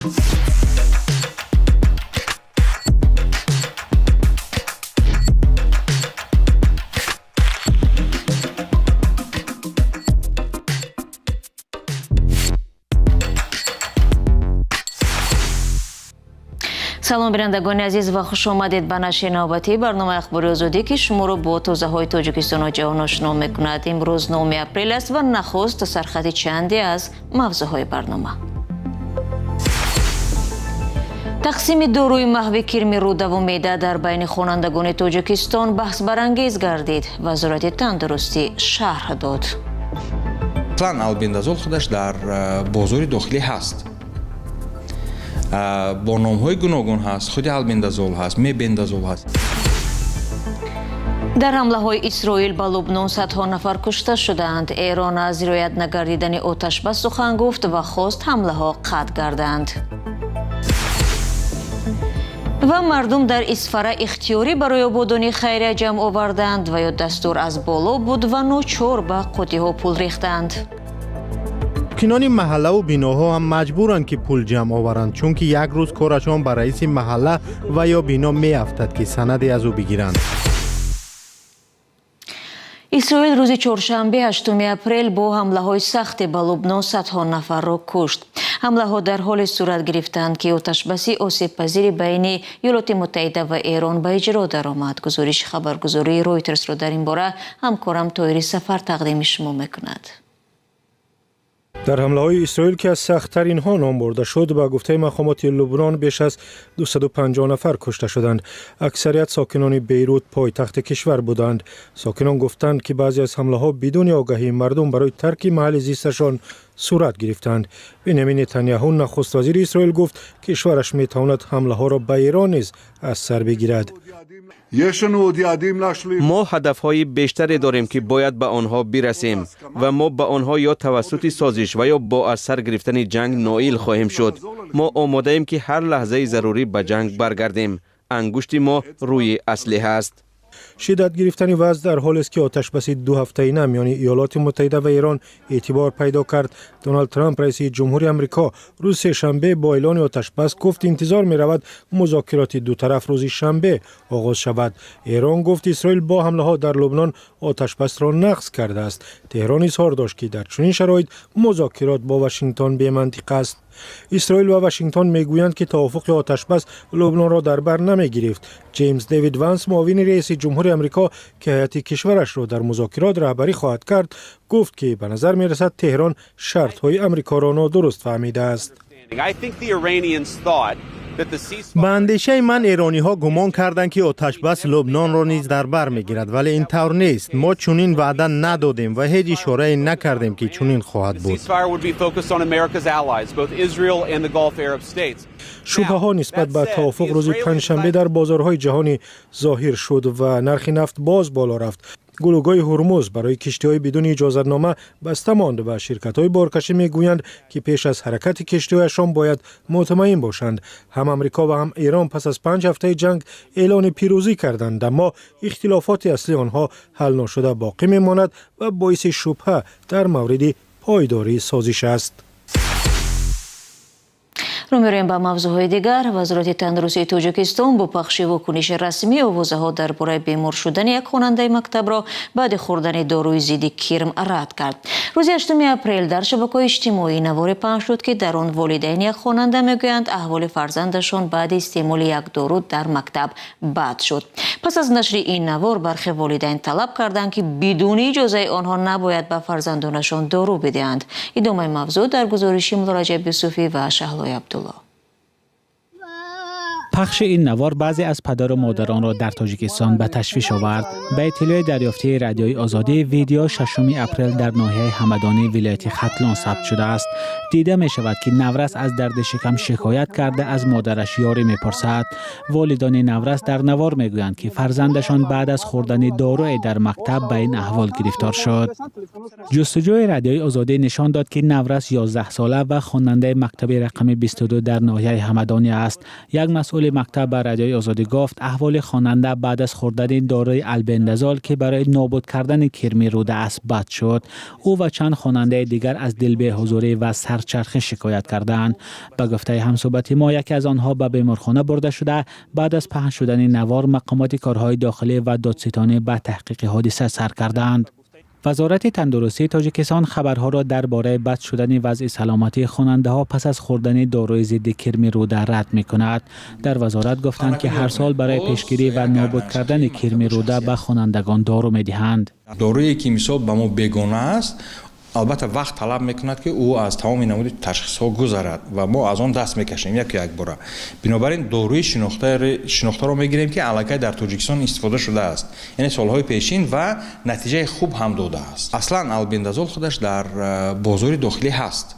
салом бинандагони азиз ва хуш омадед ба нашри навбатии барномаи ахбори озодӣ ки шуморо бо тозаҳои тоҷикистону ҷаҳон ошно мекунад. имрӯз 9 апрел аст ва нахуст сархати чанде аз мавзӯъҳои барнома. тақсими дорои маҳви кирми рӯдавумеда дар байни хонандагони тоҷикистон баҳсбарангез гардид. вазорати тандурустӣ шарҳ дод. албендазол худаш дар бозори дохилӣ ҳаст, бо номҳои гуногун ҳаст, худи албендазол ҳаст, мебендазол ҳаст. дар ҳамлаҳои исроил ба лубнон садҳо нафар кушта шуданд. эрон аз риоят нагардидани оташбас сухан гуфт ва хост ҳамлаҳо қатъ гарданд. ва мардум дар исфара ихтиёрӣ барои ободонии хайрия ҷамъ оварданд ва ё дастур аз боло буд ва ночор ба қутиҳо пул рехтанд. ساکنان محله و بیناها هم مجبورند که پول جمع آورند چون که یک روز کارشان به رئیس محله و یا بینا می افتد که سندی از او بگیرند. اسرائیل روز چهارشنبه 8 اپریل با حمله‌های سخت به لبنان صدها نفر را کشت. حمله‌ها در حال صورت گرفتند که آتش‌بسی آسیب‌پذیر بین ایالات متحده و ایران به اجرا درآمد. گزارش خبرگزاری رویترز را در این باره همکارم طاهری سفر تقدیم شما می‌کند. در حمله‌های اسرائیل که از سخت‌ترین ها نام برده شد به گفته مقامات لبنان بیش از 250 نفر کشته شدند. اکثریت ساکنان بیروت پایتخت کشور بودند. ساکنان گفتند که بعضی از حمله‌ها بدون آگاهی مردم برای ترک محل زیستشان صورت گرفتند. بنیامین نتانیاهو نخست وزیر اسرائیل گفت کشورش می‌تواند حمله‌ها را به ایران نیز از سر بگیرد. ما هدفهای بیشتری داریم که باید به آنها برسیم و ما به آنها یا توسط سازش و یا با از سر گرفتن جنگ نائل خواهیم شد. ما آماده ایم که هر لحظه ضروری به جنگ برگردیم. انگشت ما روی اسلحه است. شدت گرفتن وضع در حالی است که آتش‌بسی 2 هفته‌ای میان ایالات متحده و ایران اعتبار پیدا کرد. دونالد ترامپ رئیس جمهوری آمریکا روز سه‌شنبه با اعلان آتش‌بس گفت انتظار می‌رود مذاکرات دو طرف روز شنبه آغاز شود. ایران گفت اسرائیل با حمله‌ها در لبنان آتش‌بس را نقض کرده است. تهران اظهار داشت که در چنین شرایط مذاکرات با واشنگتن بی‌منطق است. اسرائیل و واشنگتن میگویند که توافق آتش‌بس لبنان را در بر نمیگرفت. جیمز دیوید وانس معاون رئیس جمهوری آمریکا که هیئت کشورش را در مذاکرات رهبری خواهد کرد گفت که به نظر میرسد تهران شرط‌های آمریکا را نادرست فهمیده است. به اندیشه من ایرانی ها گمان کردند که آتش‌بس لبنان را نیز در بر میگیرد، ولی این طور نیست. ما چنین وعده ندادیم و هیچ اشاره نکردیم که چنین خواهد بود. شبهه ها نسبت به توافق روز پنجشنبه در بازارهای جهانی ظاهر شد و نرخ نفت باز بالا رفت. گلوگاه هرمز برای کشتی‌های بدون اجازتنامه بسته ماند و شرکت‌های بارکشی میگویند که پیش از حرکت کشتی‌هایشان باید مطمئن باشند. هم آمریکا و هم ایران پس از 5 هفته جنگ اعلان پیروزی کردند، اما اختلافات اصلی آنها حل نشده باقی میماند و باعث شبهه در مورد پایداری سازش است. رو می‌رویم به موضوعهای دیگر. وزارت تندرستی تاجیکستان با پخش واکنش رسمی آوازه‌ها درباره بیمار شدن یک خواننده مکتب را بعد خوردن داروی ضد کرم رد کرد. روز 8 اپریل در شبکه‌های اجتماعی نواری پخش شد که در آن والدین یک خواننده میگویند احوال فرزندشان بعد استعمال یک دارو در مکتب بد شد. پس از نشر این نوار برخی والدین طلب کردند که بدون اجازه آنها نباید به فرزندانشان دارو بدهند. ادامه موضوع در گزارش مراجع یوسفی و شهلای عبدالله. پخش این نوار بعضی از پدر و مادران را در تاجیکستان به تشویش آورد. به اطلاع دریافتی رادیوی آزادی، ویدیو 6 اپریل در ناحیه همدانی ولایت ختلان ثبت شده است. دیده می شود که نورس از درد شکم شکایت کرده از مادرش یاری می پرسد. والدان نورس در نوار می گویند که فرزندشان بعد از خوردن داروی در مکتب به این احوال گرفتار شد. جستجوی رادیوی آزادی نشان داد که نورس 11 ساله و خواننده مکتب رقم 22 در ناحیه همدانی است. یک مسئول مسئول مکتب به رادیوی آزادی گفت احوال خواننده بعد از خوردن داروی البندازول که برای نابود کردن کرمی روده است بد شد. او و چند خواننده دیگر از دل به حضوری و سرچرخه شکایت کردند. به گفته همصحبت ما یکی از آنها به بیمارخانه برده شده. بعد از پهن شدن نوار مقامات کارهای داخلی و دادستانی به تحقیق حادثه سر کردند. وزارت تندرستی تاجیکستان خبرها را درباره بد شدن وضع سلامتی خواننده ها پس از خوردن داروی ضد کرمی روده رد می کند. در وزارت گفتند که هر سال برای پیشگیری و نابود کردن کرمی روده به خوانندگان دارو می دهند. دارویی که مثال به ما بیگانه است، البته وقت طلب میکند که او از تمام نمود تشخیص ها گذرد و ما از آن دست میکشیم یک بار. بنابراین داروی شناخته را میگیریم که علاقه در تاجیکستان استفاده شده است، یعنی سالهای پیشین و نتیجه خوب هم داده است. اصلا البندازول خودش در بازار داخلی هست.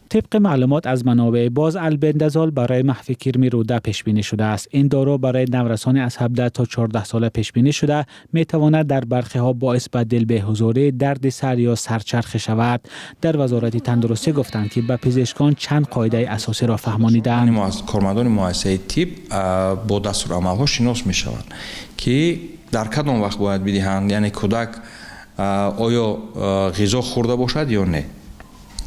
طبق معلومات از منابع باز البندازول برای محو کرمی روده پیش بینی شده است. این دارو برای نورسان از 17 تا 14 ساله پیش بینی شده می تواند در برخی ها باعث به دل به حضوری، درد سر یا سرچرخه شود. در وزارت تندرستی گفتند که به پزشکان چند قاعده اساسی را فهمانیدند. ما از کارمندان مؤسسه طب با دستور عمل ها شناس می شوند که در کدام وقت باید بدهند، یعنی کودک آیا غذا خورده باشد یا نه.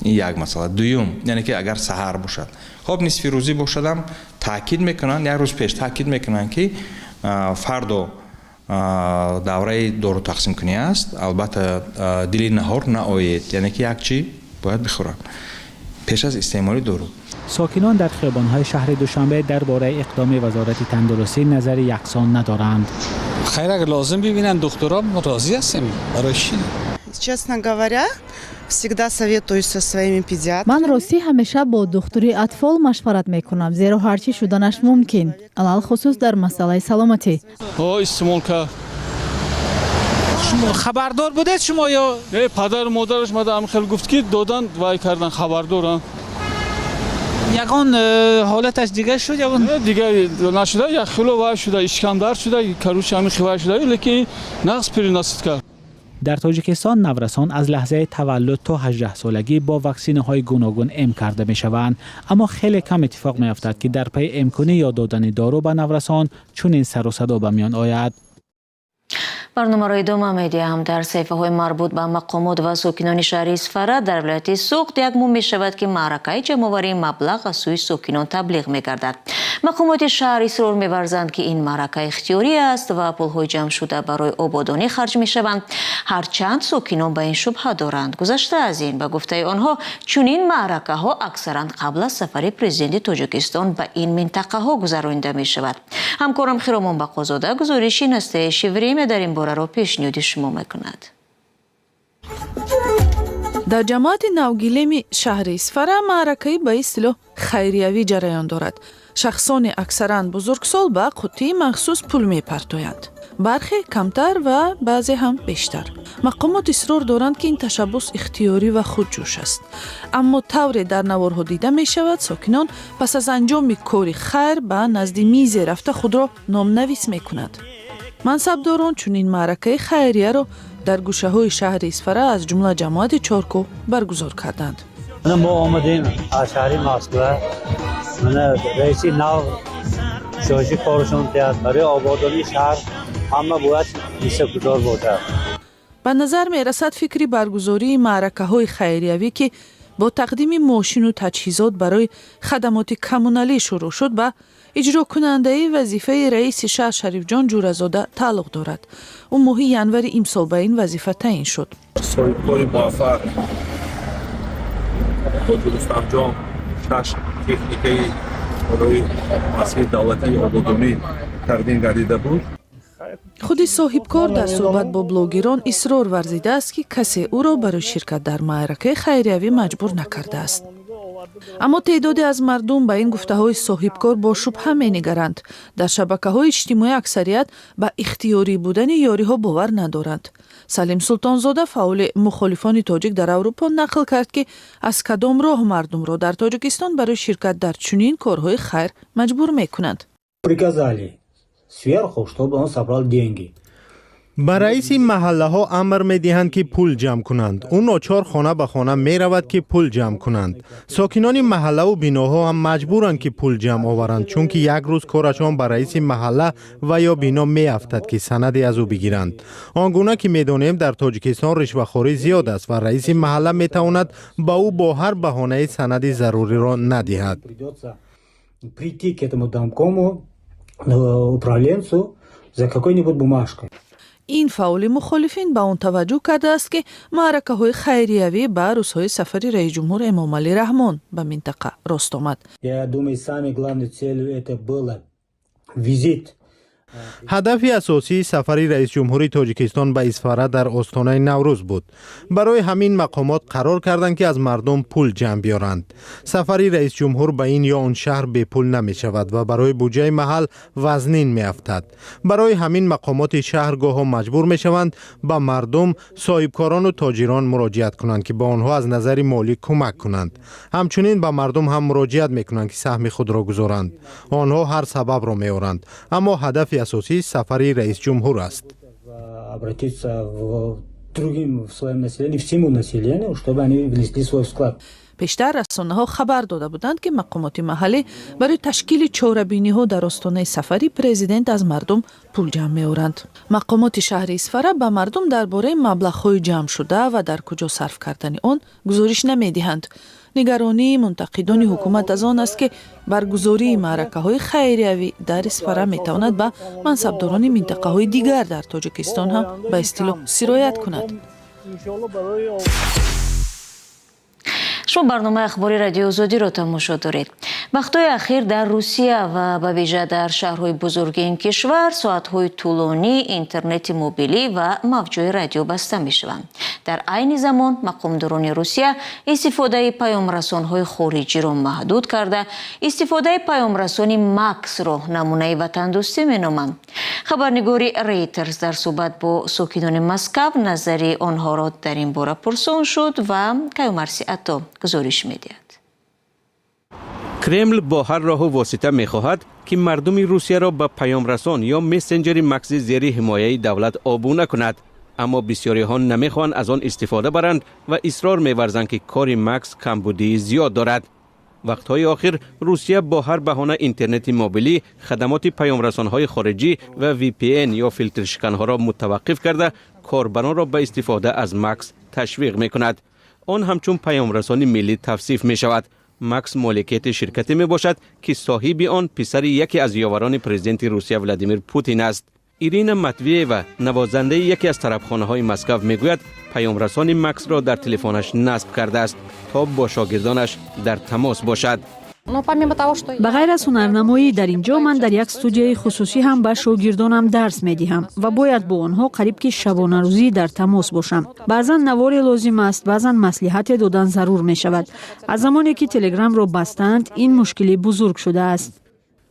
این یک مسئله. دوم یعنی که اگر سحر باشد، خب نصف روزی باشدم تاکید میکنن، یک روز پیش تاکید میکنن که فردا دوره دارو تقسیم کنی است، البته دلی نهار نآید، یعنی که یک چی باید بخورن پیش از استعمال دارو. ساکنان در خیابان‌های شهر دوشنبه درباره اقدام وزارت تندرستی نظر یکسان ندارند. خیر اگر لازم ببینن دکترا ما راضی هستیم. برای چی؟ Честно говоря, всегда советуюсь со своими педиатрами. من راستی همیشه با دکتری اطفال مشورت میکنم، زیرا هرچی شدنش ممکن، علل خصوص در مسئله سلامتی. استعمال کرد. شما خبردار بودید شما یا نه؟ پدر مادرش مادام خیلی گفت که دادن وای کردن خبردارن. یگان حالتش دیگه شد یا نه دیگه نشده، یک خیلو وای شده، اشکمدار شده، کروش همین خبر شده، لیکن نقص پریناست کرد. در تاجیکستان نورسان از لحظه تولد تا 18 سالگی با واکسین‌های گوناگون ام کرده می‌شوند، اما خیلی کم اتفاق می‌افتد که در پی امکانی یاد دادن دارو به نورسان چون این سر و صدا به میان آید. برنامه را ادامه می‌دهیم. هم در صحیفه های مربوط به مقامات و ساکنان شهر اصفهان در ولایت سوخت یکمون می شود که معرکه جمع‌آوری مبلغ از سوی ساکنان تبلیغ می گردد. مقامات شهر اصرار می ورزند که این معرکه اختیاری است و پول‌های جمع شده برای آبادانی خرج می شوند. هرچند ساکنان به این شبهه دارند. گذشته از این به گفته آنها چنین معرکه ها اکثرا قبل از سفر پرزیدنت تاجیکستان به این منطقه ها گذرانده می شود. همکارم خیرامان بقازاده گزارشی نسته شیوریم در این باره را پیشنهاد شما میکند. در جماعت نوگیلمی شهر اصفهان معرکه‌ای به اصطلاح خیریوی جریان دارد. شخصان اکثرا بزرگسال به قوطی مخصوص پول می‌پردازند. برخی کمتر و بعضی هم بیشتر. مقامات اصرار دارند که این تشبث اختیاری و خودجوش است. اما طوری در نوارها دیده می شود ساکنان پس از انجام کاری خیر به نزد میز رفته خود را نامنویس می کند. منصبداران چنین معرکه خیریه را در گوشه های شهر اصفهان از جمله جماعت چارکو برگزار کردند. ما آمدیم از شهر مسکو، من رئیس نو شاهی کارشون کرد برای آبادانی شهر همه باید ایسا گذار بوده. به نظر می رسد فکری برگزاری معرکه های خیریوی که با تقدیم ماشین و تجهیزات برای خدمات کمونالی شروع شد به اجرا کننده وظیفه رئیس شهر شریف جان جورزاده تعلق دارد. او ماه ینور امسال به این وظیفه تعیین شد. صاحبکار موفق با درست انجام کشف تکنیکی برای مسئله دولتی آبادانی تقدیم گردیده بود. خود صاحبکار در صحبت با بلاگران اصرار ورزیده است که کسی او را برای شرکت در معرکه خیریوی مجبور نکرده است. اما تعدادی از مردم به این گفته‌های صاحبکار با شبهه می‌نگرند. در شبکه‌های اجتماعی اکثریت به اختیاری بودن یاری‌ها باور ندارند. سلیم سلطانزاده فعال مخالفان تاجیک در اروپا نقل کرد که از کدام راه مردم را در تاجیکستان برای شرکت در چنین کارهای خیر مجبور می‌کنند. Приказали сверху, чтобы он собрал деньги. به رئیس محله ها امر می دهند که پول جمع کنند. اون ناچار خانه به خانه می رود که پول جمع کنند. ساکنان محله و بیناها هم مجبورند که پول جمع آورند، چون که یک روز کارشان به رئیس محله و یا بینا می افتد که سندی از او بگیرند. آنگونه که می دانیم در تاجیکستان رشوه‌خوری زیاد است و رئیس محله می تواند به او با هر بهانه سند ضروری را ندهد. Прийти к этому домкому управленцу за какой-нибудь бумажкой. این فعال مخالفین به اون توجه کرده است که معرکه‌های خیریوی به روزهای سفری رئیس جمهور امامعلی رحمان به منطقه راست آمد. Я думаю, самой главной целью это было визит. هدف اساسی سفر رئیس جمهوری تاجیکستان به اصفهان در آستانه نوروز بود. برای همین مقامات قرار کردند که از مردم پول جمع بیارند. سفر رئیس جمهور به این یا اون شهر به پول نمی شود و برای بودجه محل وزنین می افتد. برای همین مقامات شهرگاه ها مجبور می شوند به مردم، صاحبکاران و تاجران مراجعت کنند که با آنها از نظر مالی کمک کنند. همچنین به مردم هم مراجعت می کنند که سهم خود را گذارند. آنها هر سبب را می آورند، اما هدف اساسی سفر رئیس جمهور است. پیشتر رسانه‌ها خبر داده بودند که مقامات محلی برای تشکیل چاره‌بینی‌ها در آستانه سفری پرزیدنت از مردم پول جمع می‌آورند. مقامات شهر اصفهان به مردم درباره مبلغ‌های جمع شده و در کجا صرف کردن آن گزارش نمی‌دهند. نگرانی منتقدان حکومت از آن است که برگزاری معرکه‌های خیریوی در اصفهان می‌تواند به منصبداران منطقه‌های دیگر در تاجیکستان هم به اصطلاح سرایت کند. شما برنامه اخباری رادیو آزادی را تماشا دارید. وقتهای اخیر در روسیه و به ویژه در شهرهای بزرگ این کشور ساعتهای طولانی اینترنت موبیلی و موجهای رادیو بسته می شوند. در عین زمان مقامداران روسیه استفاده پیامرسانهای خارجی را محدود کرده استفاده پیامرسان ماکس را نمونه وطن دوستی می نامند. خبرنگاری ریترز در صحبت با ساکنان مسکو نظری آنها را در این باره پرسان شد و کیومرسی عطا گزارش می‌دهد. کرمل با هر راه و واسطه می‌خواهد که مردم روسیه را به پیامرسان یا مسنجر ماکس زیر حمایه دولت آبونه کند، اما بسیاری ها نمی‌خواهند از آن استفاده برند و اصرار می‌ورزند که کار ماکس کمبودی زیاد دارد. وقتهای آخر روسیه با هر بهانه اینترنت موبیلی، خدمات پیامرسان‌های خارجی و VPN یا فیلتر شکن‌ها را متوقف کرده کاربران را به استفاده از ماکس تشویق می‌کند. آن همچون پیامرسان ملی توصیف می شود. ماکس مالکیت شرکتی می باشد که صاحب آن پسر یکی از یاوران پرزیدنت روسیه ولادیمیر پوتین است. ایرینا ماتوییوا نوازنده یکی از طربخانه‌های مسکو میگوید پیامرسان ماکس را در تلفنش نصب کرده است تا با شاگردانش در تماس باشد. به غیر از هنرنمایی در اینجا من در یک استودیوی خصوصی هم به شاگردانم درس میدهم و باید با آنها قریب که شبانه روزی در تماس باشم. بعضا نواری لازم است، بعضا مصلحت دادن ضرور می شود. از زمانی که تلگرام را بستند این مشکلی بزرگ شده است.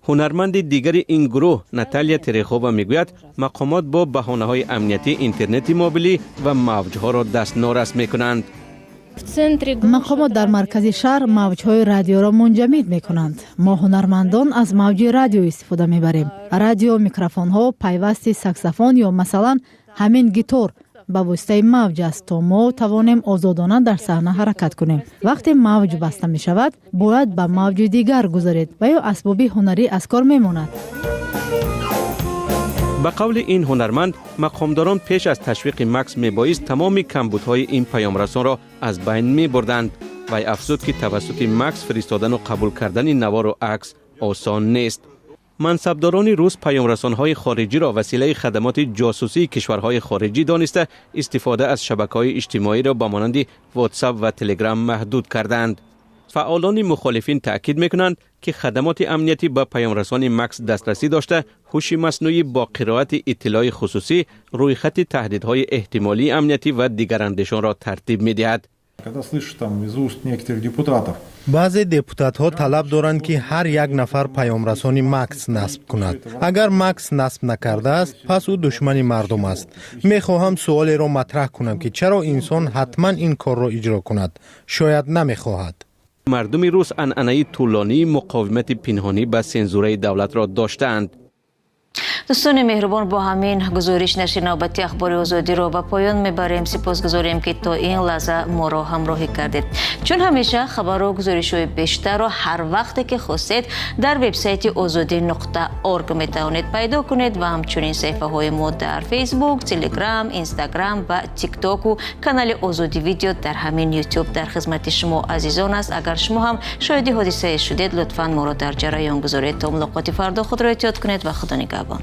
هنرمند دیگر این گروه ناتالیا ترخووا میگوید مقامات با بهانه‌های امنیتی اینترنت موبیلی و موجها را دستنارس میکنند. مقامات در مرکز شهر موجهای رادیو را منجمد می کنند. ما هنرمندان از موج رادیو استفاده می بریم. رادیو، میکروفون ها، پیوست ساکسافون یا مثلا همین گیتار به واسطه موج است تا ما توانیم آزادانه در صحنه حرکت کنیم. وقتی موج بسته می شود باید به موج دیگر گذارید و یا اسباب هنری از کار می ماند. به قول این هنرمند مقامداران پیش از تشویق ماکس میبایست تمام کمبودهای این پیامرسان را از بین میبردند و افزود که توسط ماکس فرستادن و قبول کردن نوار و عکس آسان نیست. منصبداران روس پیامرسان‌های خارجی را وسیله خدمات جاسوسی کشورهای خارجی دانسته استفاده از شبکه‌های اجتماعی را با مانند واتساپ و تلگرام محدود کردند. فعالان مخالفین تأکید می‌کنند که خدمات امنیتی با پیامرسان ماکس دسترسی داشته هوش مصنوعی با قرائت اطلاع خصوصی روی خط تهدیدهای احتمالی امنیتی و دیگر اندیشان را ترتیب می‌دهد. بعضی دپوتات ها طلب دارند که هر یک نفر پیامرسان ماکس نصب کند. اگر ماکس نصب نکرده است پس او دشمن مردم است. میخواهم سوالی را مطرح کنم که چرا انسان حتما این کار را اجرا کند؟ شاید نمیخواهد. مردم روس عنعنه طولانی مقاومت پنهانی به سنزوره دولت را داشتند. دوستان مهربان، با همین گزارش نشر نوبتی اخبار آزادی را به پایان میبریم. سپاسگزاریم که تا این لحظه ما را همراهی کردید. چون همیشه خبر و گزارش‌های بیشتر را هر وقت که خواستید در وبسایت azadi.org میتوانید پیدا کنید و همچنین صفحه های ما در فیسبوک، تلگرام، اینستاگرام و تیک تاک و کانال آزادی ویدیو در همین یوتیوب در خدمت شما عزیزان است. اگر شما هم شاهد حادثه شدید لطفاً ما را در جریان گذارید. تا ملاقات فردا خود را احتیاط کنید و خدا نگهبان.